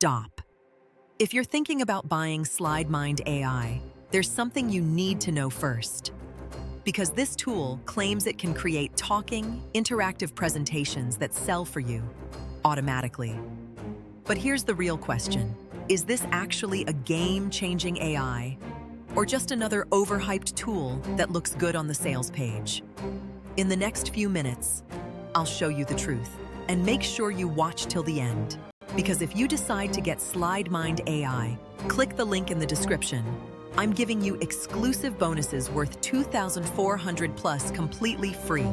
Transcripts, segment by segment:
stop. If you're thinking about buying SlideMind AI, there's something you need to know first. Because this tool claims it can create talking, interactive presentations that sell for you automatically. But here's the real question. Is this actually a game-changing AI, or just another overhyped tool that looks good on the sales page? In the next few minutes, I'll show you the truth, and make sure you watch till the end. Because if you decide to get SlideMind AI, click the link in the description. I'm giving you exclusive bonuses worth $2,400 plus completely free.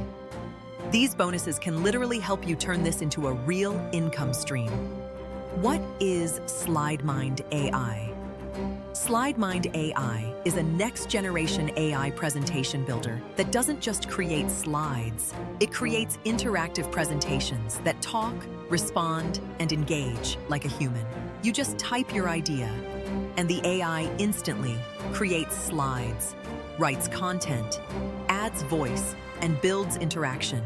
These bonuses can literally help you turn this into a real income stream. What is SlideMind AI? SlideMind AI is a next-generation AI presentation builder that doesn't just create slides. It creates interactive presentations that talk, respond, and engage like a human. You just type your idea, and the AI instantly creates slides, writes content, adds voice, and builds interaction,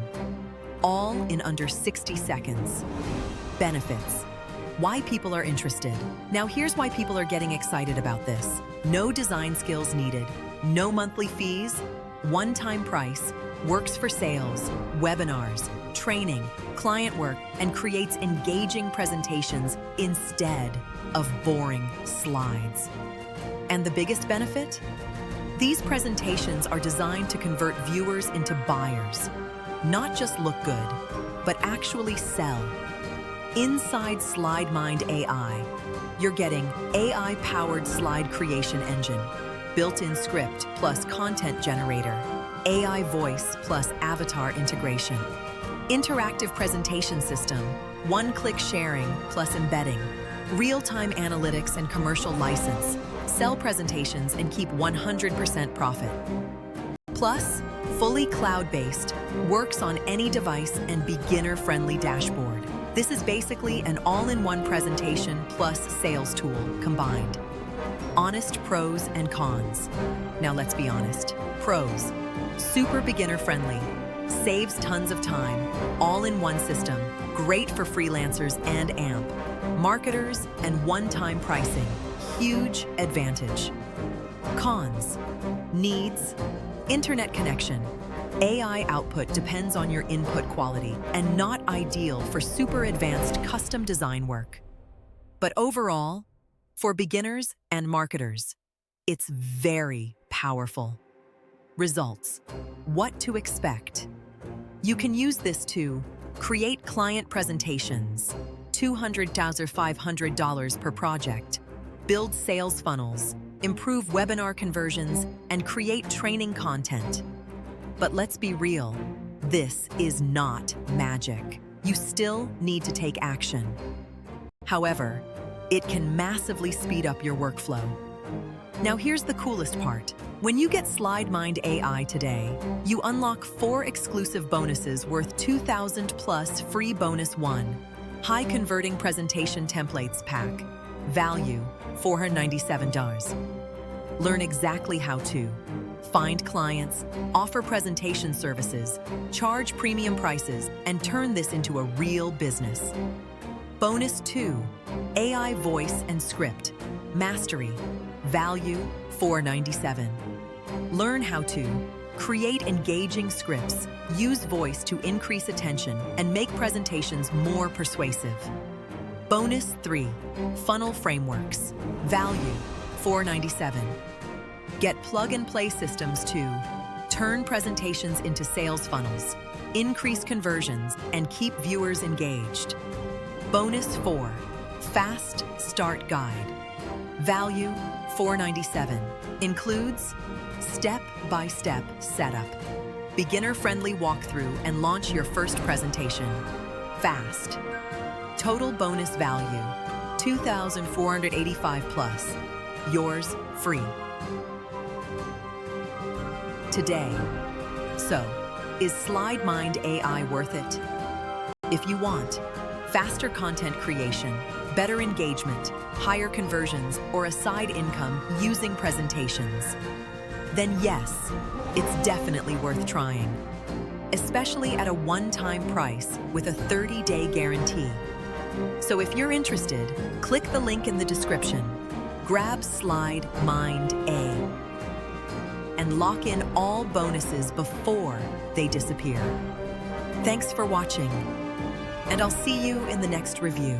all in under 60 seconds. Benefits. Why people are interested. Now here's why people are getting excited about this. No design skills needed, no monthly fees, one-time price, works for sales, webinars, training, client work, and creates engaging presentations instead of boring slides. And the biggest benefit? These presentations are designed to convert viewers into buyers. Not just look good, but actually sell. Inside SlideMind AI, you're getting AI-powered slide creation engine, built-in script plus content generator, AI voice plus avatar integration, interactive presentation system, one-click sharing plus embedding, real-time analytics and commercial license, sell presentations and keep 100% profit. Plus, fully cloud-based, works on any device and beginner-friendly dashboard. This is basically an all-in-one presentation plus sales tool combined. Honest pros and cons. Now let's be honest. Pros. Super beginner-friendly. Saves tons of time. All-in-one system. Great for freelancers and AMP. Marketers and one-time pricing. Huge advantage. Cons. Needs. Internet connection. AI output depends on your input quality and not ideal for super advanced custom design work. But overall, for beginners and marketers, it's very powerful. Results. What to expect. You can use this to create client presentations, $200,500 per project, build sales funnels, improve webinar conversions, and create training content. But let's be real, this is not magic. You still need to take action. However, it can massively speed up your workflow. Now here's the coolest part. When you get SlideMind AI today, you unlock 4 exclusive bonuses worth $2,000 plus free bonus 1. High converting presentation templates pack. Value, $497. Learn exactly how to find clients, offer presentation services, charge premium prices, and turn this into a real business. Bonus 2, AI voice and script. Mastery. Value, $497. Learn how to create engaging scripts, use voice to increase attention, and make presentations more persuasive. Bonus 3, funnel frameworks. Value, $497. Get plug-and-play systems to turn presentations into sales funnels, increase conversions, and keep viewers engaged. Bonus 4, fast start guide. Value, $497. Includes step-by-step setup, beginner-friendly walkthrough, and launch your first presentation. Fast. Total bonus value, $2,485 plus. Yours free. Today. So, is SlideMind AI worth it? If you want faster content creation, better engagement, higher conversions, or a side income using presentations, then yes, it's definitely worth trying. Especially at a one-time price with a 30-day guarantee. So if you're interested, click the link in the description, grab SlideMind AI, and lock in all bonuses before they disappear. Thanks for watching, and I'll see you in the next review.